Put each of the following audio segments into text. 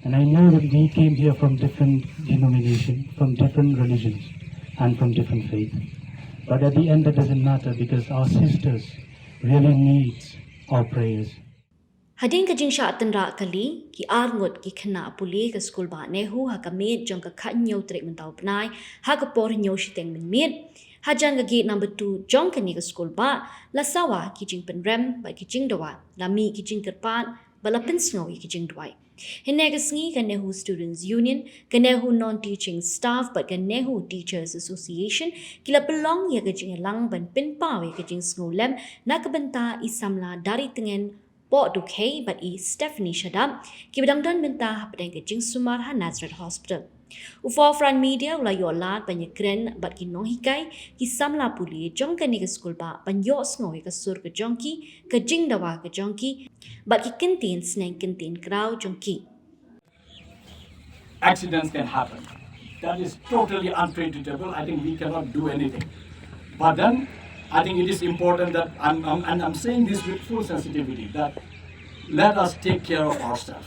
And I know that we came here from different denominations, from different religions, and from different faiths. But at the end, that doesn't matter because our sisters really needs our prayers. Hading ka jing sha tan ra kali ki arngot ki khna puli ka school ba NEHU ha ka miet jong ka kha nyo tre men tau pnai ha ka por nyo shiteng men miet ha jan ka gate number 2 jong ka ni ka school ba la sawa ki jing pen rem ba ki jing dawa la mi ki jing kerpan ba la pen snow ki jing dwai Hine ka sngi ka NEHU Students Union, ka NEHU Non-Teaching Staff, but ka NEHU Teachers Association, kila pelong ya ka jing lang ban pin pawe ka jing snulem, na ka benta isamla dari tengen po dukhe but i Stephanie Shadam, kibadang don benta hapadeng ka jing sumar ha Nazareth Hospital. Ufo front media ula yo lat banyak keren bat ki nong hikai ki Samla Pule jong ka ni ka school ba ban yo snoi ka sur ka jongki ka jing dawa ka jongki bat ki kintin sneng kintin kraw jongki. Accidents can happen. That is totally unpredictable. I think we cannot do anything. But then, I think it is important that I'm saying this with full sensitivity, that let us take care of ourselves.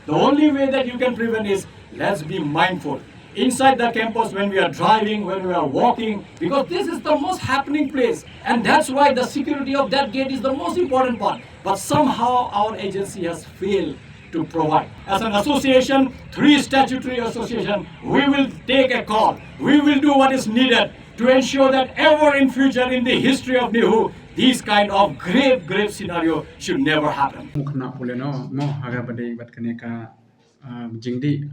The only way that you can prevent is let's be mindful. Inside the campus, when we are driving, when we are walking, because this is the most happening place. And that's why the security of that gate is the most important part. But somehow our agency has failed to provide. As an association, 3 statutory association, we will take a call. We will do what is needed to ensure that ever in future in the history of NEHU, these kind of grave scenario should never happen. Mukna pule no mo haga bade bat kane ka jingdi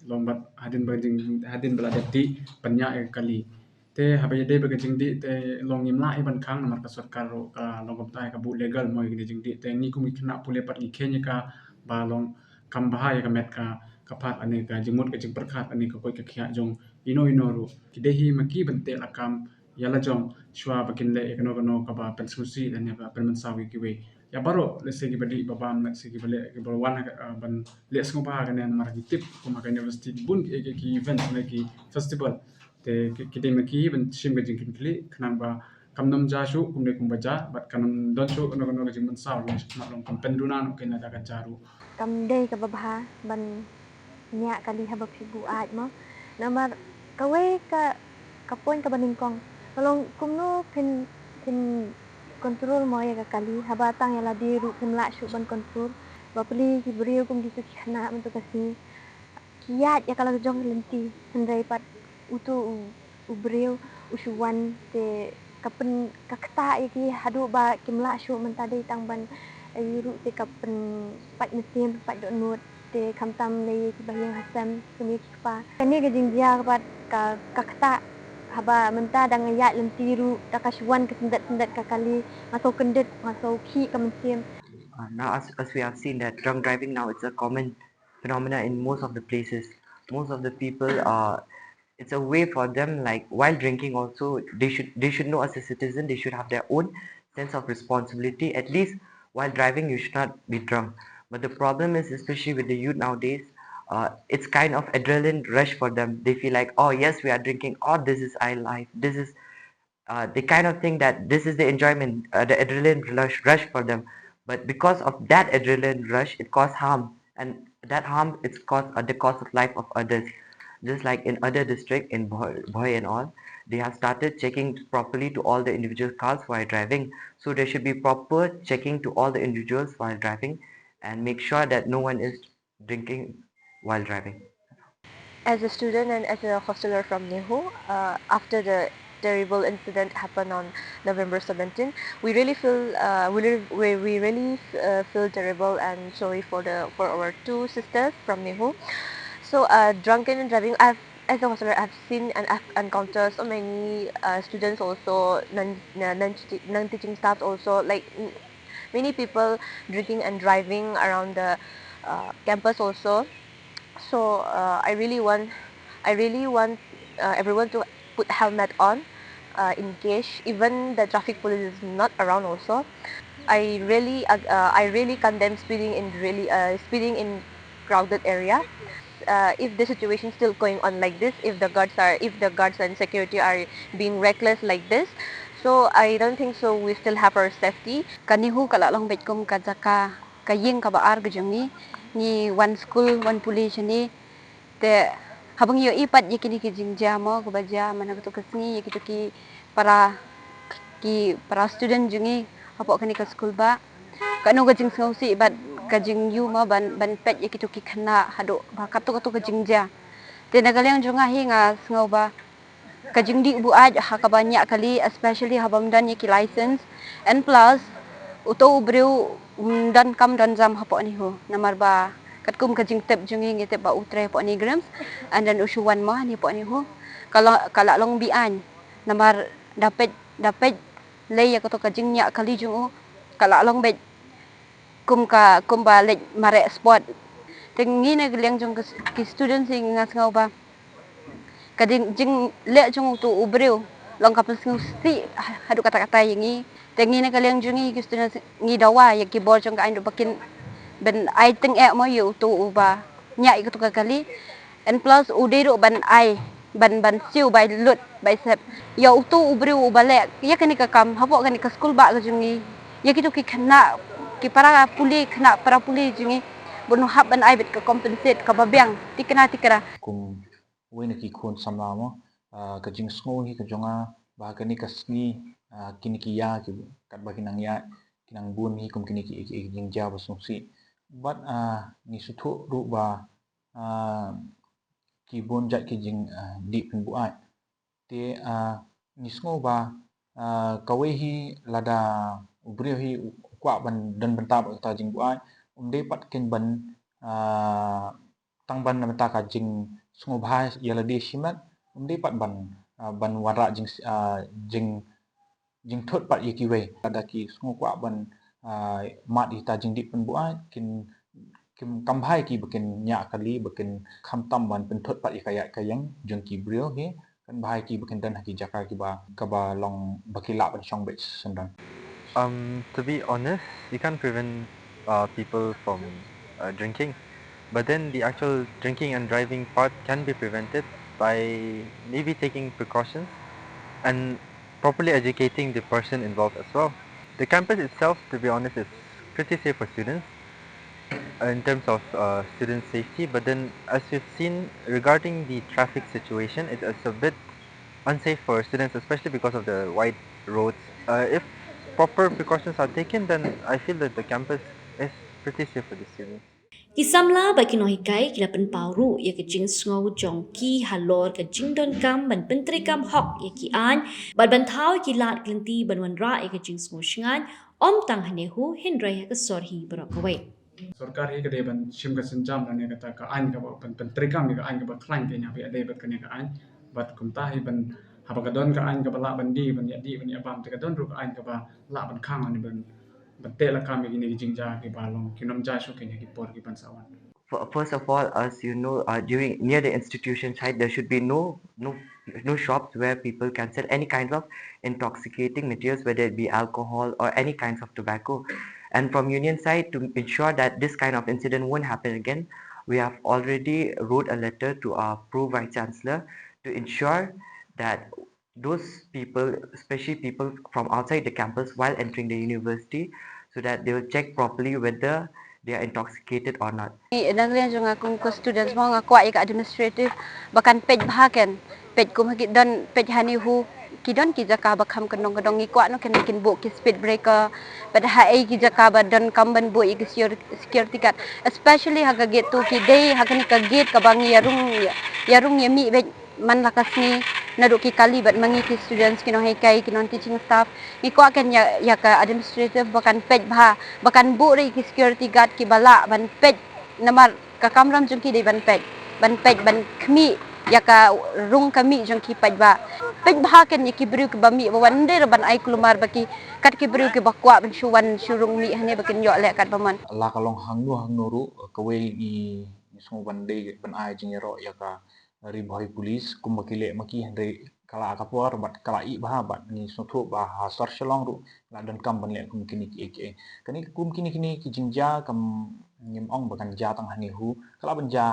lombat hadin bala deti panya e kali te habaye de baga jingdi te longim la iban khang namar ka sarkar ro ka longam tai ka bu legal mo gi jingdi te ni kumi khna pule pat ni khenya ka ba long kam bahaya ka met ka kapat ane ka jimut ka jing perkhat ane ka koi ka khya jong ino ru kidehi maki bante lakam yala jong shwa bakin le ekono ka ba pensusi dan ya ba pensawi ki we ya baro le segi badi babam le segi bale ke wan ban le sngo ba kan en mar tip ko ma university bun ki event le ki festival te ki de maki ban sim ga jing kli khnang ba kamnom ja shu kumle kum baja bat kanam don shu no jing ban saw le ma long kam penduna no ken da ka jaru Cầm đây cả bà mình nhà kali haba pibu at mo nama kawe ka point ka baning kong kalau kumno pin control mo ya kali haba tang ya la di ru kum la shu ban control ba pli ki brio kum di tu khana man to kasi kiat ya kalau jong lenti hendai pat utu u brio usuwan te kapen kakta ya ki hadu ba kim la shu man tadi tang ban ru te kapen pat mesin pat dok nut te kam tam le ki bahyang hasam kami pa kani ke jingjia pat ka kakta haba menta dang ayat lenti ru takaswan ke sendat ka kali masau kendet masau ki ka mesin. Now, as we have seen that drunk driving now, it's a common phenomena in most of the places. Most of the people, it's a way for them, like while drinking also, they should know as a citizen, they should have their own sense of responsibility. At least while driving, you should not be drunk. But the problem is, especially with the youth nowadays, it's kind of adrenaline rush for them. They feel like, oh yes, we are drinking, oh this is our life, this is they kind of think that this is the enjoyment, the adrenaline rush for them. But because of that adrenaline rush, it causes harm, and that harm it's caused at the cost of life of others. Just like in other district in Bhoi and all, they have started checking properly to all the individual cars while driving. So there should be proper checking to all the individuals while driving, and make sure that no one is drinking while driving. As a student and as a hosteler from NEHU, after the terrible incident happened on November 17, we really feel we really feel terrible and sorry for our 2 sisters from NEHU. So drunken and driving, as a hosteler, I've seen and I've encountered so many students also, non-teaching staff also, like many people drinking and driving around the campus also. So I really want everyone to put helmet on in case even the traffic police is not around also. I really condemn speeding in crowded area. If the situation is still going on like this, if the guards and security are being reckless like this, so I don't think so we still have our safety. Kanihu kala long bet kum kajaka kaying kabaar gajangi ni one school one police ni te habang yo ipat yakini ki Jingjia mo ko baja mana to kesni yakito ki para student jungi hapo kani ka school ba kanu ka jing si bat ka jing yu mo ban pet yakito ki khana hado ba kato ka Jingjia te nagalang junga hi nga ngau ba kajing di bu aj ha ka banyak kali especially habam dan yaki license and plus uto ubreu dan kam dan jam hapo ni ho namar ba kat kum kajing tep jungi ngete ba utre po ni grams and then usuwan mo ni po ni ho kalau long bi an namar dapat lay ya to kajing nya kali jungo kalau long bet kum ba le mare spot tengi na giliang jung ki student sing ngas ngau ba kading jing le jung tu ubreu long kapal si hadu kata-kata yangi tengi na kaliang jungi ki student ngi dawa ya ki bor jung ka ando bakin ben ai teng e mo yu tu uba nya ik tu kali and plus udiru ban siu bai lut bai sep ya tu ubreu ubale ya kani ka kam hapo kani ka school ba ka jungi ya ki tu ki khana ki para puli jungi bunu hab ban ai bet ka compensate ka babyang tikra kum wena ki khon samla mo ka jing sngo hi ka jonga ba ka ni ka sni kini ki ya ki kat ba kinang ya kinang bun hi kum kini ki jing ja ba sung si but ni su thu ru ba ki bun ja ki jing di pin bu ai te ni sngo ba ka we hi lada ubri hi kwa ban dan ban ta ba ta jing bu ai de pat kin ban tang ban na ta ka jing sngo bhai yala de shimat de pat ban wara jing thot pat yiki we ada ki sngo kwa ban mat ita jing di pen buai kim kam bhai ki bekin nya kali bekin kham tam ban pen thot pat ikaya kayang jung ki brio he kan bhai ki bekin dan haki jaka ki ba ka ba long bakila ban shong be sendang. To be honest, you can't prevent people from drinking, but then the actual drinking and driving part can be prevented by maybe taking precautions and properly educating the person involved as well. The campus itself, to be honest, is pretty safe for students in terms of student safety, but then as you've seen regarding the traffic situation, it's a bit unsafe for students, especially because of the wide roads. If proper precautions are taken, then I feel that the campus is pretty safe for the students. Ki samla ba ki nohikai ki lapan pauru ya ki jing sngo jong ki halor ka jing don kam ban pentri kam hok ya ki an ban thau ki lat glinti ban wan ra ya ki jing sngo shingan om tang hanehu hindrai ya ka sorhi barokawai. सरकार ही कदे बन शिम का संजाम रने का ता का आइन का बन बन तरीका में का आइन का बन क्लाइन के यहाँ पे अदे बन करने का आइन बट कुमता ही बन हब का दोन का आइन का बला बन दी बन या बाम ते का दोन रुक आइन का बा ला बन खांग ने बन ते ला काम की ने जिंजा के बालों कि नम जा शो के ने की पोर की बन सावन. First of all, as you know, during near the institution site, there should be no shops where people can sell any kinds of intoxicating materials, whether it be alcohol or any kinds of tobacco. And from union side, to ensure that this kind of incident won't happen again, we have already wrote a letter to our pro vice chancellor to ensure that those people, especially people from outside the campus while entering the university, so that they will check properly whether they are intoxicated or not. Dan rian jung akong ko students mo nga kwa ika administrative bakan pej bahaken pej kum hagi dan pej hani hu kidon ki jaka bakham kanong kadong ikwa no ken kin bu ki speed breaker pada hai ki jaka badan kamban bu ik security guard especially haga gate tu ki day haga ni ka gate ka bang yarung yami be man lakasni naduk ki kali bat mangi ki students kino hekai kino teaching staff ikwa ken ya ka administrative bakan pej bakan bu ri ki security guard ki bala ban pej namar ka kamram jung ki de ban pej ban khmi ya ka rung kami jung ki pej ba pej ken ya ki bru ki bami ban de ban ai klumar baki kat ki bru ki bakwa ban shuwan shurung mi hane bakin yo le kat baman La kalong hang nu ru ka we ni sngo ban de ban ai jing ro ya ka ri boy police kum makile maki hande kala ka por bat kala i ba bat ni so thu ba ha sar shalong ru la dan kam ban le kum kini ki kani kum kini ki jingja kam nim ong ba kan ja tang hani hu kala ban ja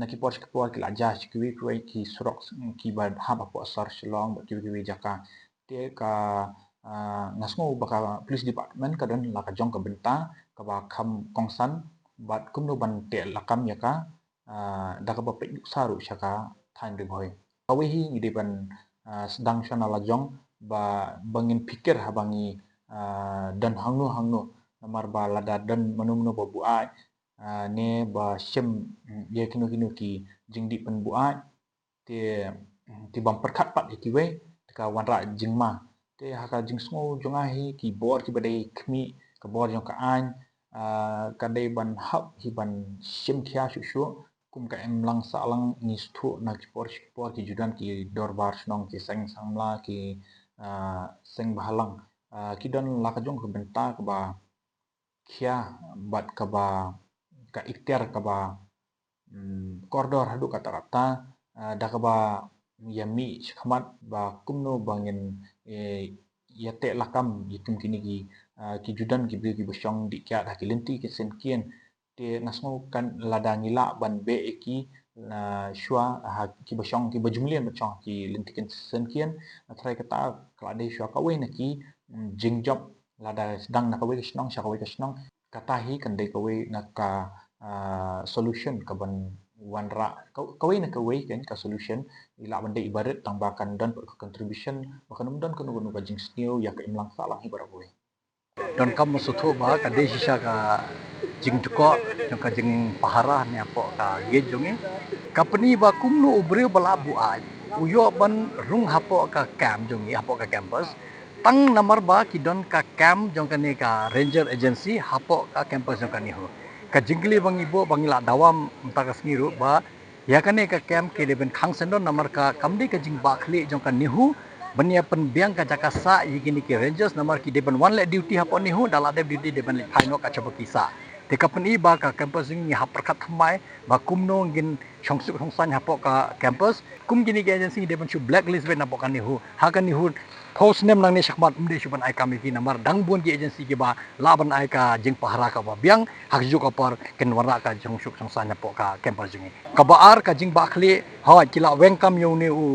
na ki por ki la ja ki surok ki ba ha ba po sar shalong ba ki jaka te ka ngasmo ba ka police department ka dan la ka jong ka benta ka ba kham kongsan bat kumno ban te lakam yaka daga ba pek saru shaka thain ri boy kawehi ngide ban sedang shana lajong ba bangin pikir habangi dan hangno namar ba lada dan manumno ba buai ne ba shem ye kinu ki jingdi pen buai ti ti bam perkat pat ki we ka wanra jingma te haka jingsmo jongahi ki bor ki badai kmi ka bor jong ka an kadai ban hap hi ban shem khia shu kum ka em lang sa lang ni stu na ki por ki judan ki dorbar snong ki seng samla ki seng bahalang ki don la ka jong ka benta ka ba khia bat ka ba ka ikhtiar ka ba koridor hadu kata-kata dakaba yami shikhamat ba kumno bangin yate lakam yitum kini ki judan ki bi ki bashong di kya da kilinti ki senkien te nasmo kan lada ngila ban be ki shwa ki bashong ki bajumlian bachong ki linti kin senkien try kata klade shwa kawe na ki jingjob lada sedang na kawe kisnong shakawe kisnong kata hi kan dei kawe na ka solution ka ban wanra kawe na kawe kan ka solution ila bande ibarat tambahkan dan contribution bahkan dan kan gunu ka jing sneo ya ka imlang salah ibarat kawe don kam suthu ba ka desha ka jing tuko ka jing pahara ne apo ka ge jongi company ba kumnu ubre bala bu ai uyo ban rung hapo ka camp jongi hapo ka campus tang namar ba ki don ka camp jong ka ne ka ranger agency hapo ka campus jong ka ni ho ka jingli bang ibo bangila dawam ta ka sngiru ba ya ka ne ka camp ke deben khang sendon namar ka kamdi ka jing ba khli jong ka NEHU bania penbiang ka jakasa yigini ki rangers namar ki deben one let duty hapon NEHU dala de duty deben li phaino ka chabo kisa te kapani ba ka campus ni haperkat thamai ba kumno ngin songsuk songsan hapo ka campus kum gini ki agency deben chu blacklist be na ka NEHU ha ka NEHU post name nang ni sakmat umde chuban ai kami ki namar dangbon ki agency ki ba laban ai ka jing pahara ka ba biang hak ju ka par ken warna ka songsuk songsan hapo ka campus jingi ka ba ar ka jing ba khli ha kila wengkam yo ne u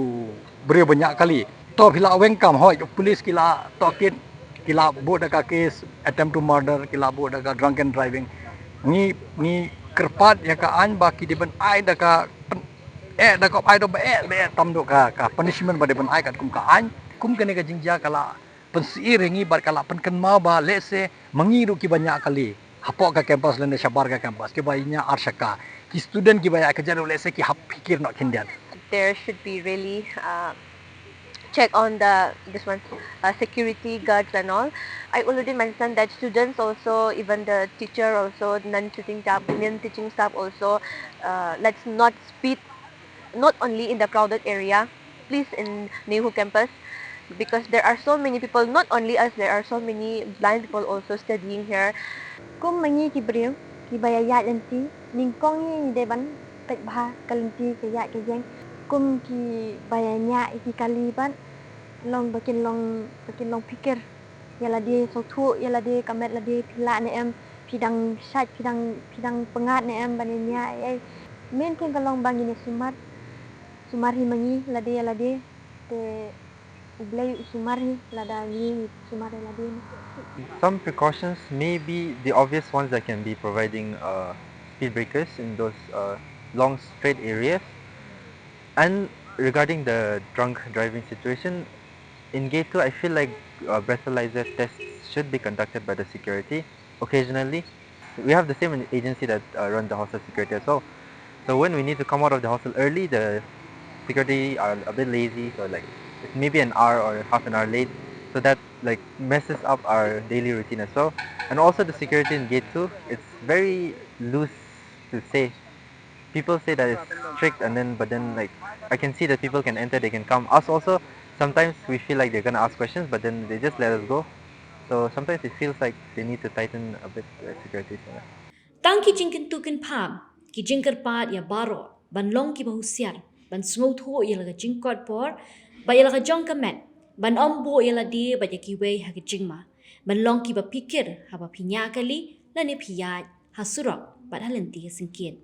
bre banyak kali to hila wengkam hoi police kila tokin kila buat daga case attempt to murder kila buat daga drunken driving ni kerpat ya ka an ba ki diben ai daga daga ai do be tam do ka punishment ba diben ai ka kum ka an kum kene ka Jingjia kala pensi rengi bar kala penken mau ba let's say mengiru ki banyak kali hapo ka campus lende shabar ka campus ki bainya arshaka ki student ki baya ka jaru let's say ki hap pikir no kindian There should be really check on security guards and all. I already mentioned that students also, even the teacher also, non-teaching staff also, let's not speed, not only in the crowded area, please in NEHU campus, because there are so many people, not only us, there are so many blind people also studying here. Kum mangi ki brio ki bayaya lenti ningkong ni deban pek bah kalenti ke ya ke jeng kum ki bayanya iki kaliban long bakin long pikir yala dia sotu yala dia kamet la dia pila ne em pidang sat pidang pengat ne em baninya ai men ken kalong bangi ne sumar hi mangi la dia te ublay sumar hi lada ni sumar la dia Some precautions may be the obvious ones that can be providing speed breakers in those long straight areas. And regarding the drunk driving situation, in Gate 2 I feel like breathalyzer tests should be conducted by the security occasionally. We have the same agency that runs the hostel security as well. So when we need to come out of the hostel early, the security are a bit lazy, so like it's maybe an hour or half an hour late. So that like messes up our daily routine as well. And also the security in Gate 2, it's very loose to say. People say that it's strict and then but then like I can see that people can enter, they can come. Us also, sometimes we feel like they're gonna ask questions but then they just let us go. So sometimes it feels like they need to tighten a bit the security. So, Tang ki jingkin tukin pam, ki jingkar pat ya baro, ban long ki bahusiar, ban sngau thu ya laga jingkot por, ba ya laga jong kamet, ban ombo ya la di ba ya ki wei ha ki jingma, ban long ki ba pikir ha ba pinya kali, la ni piyaj, ha surok, ba halenti ya singkien.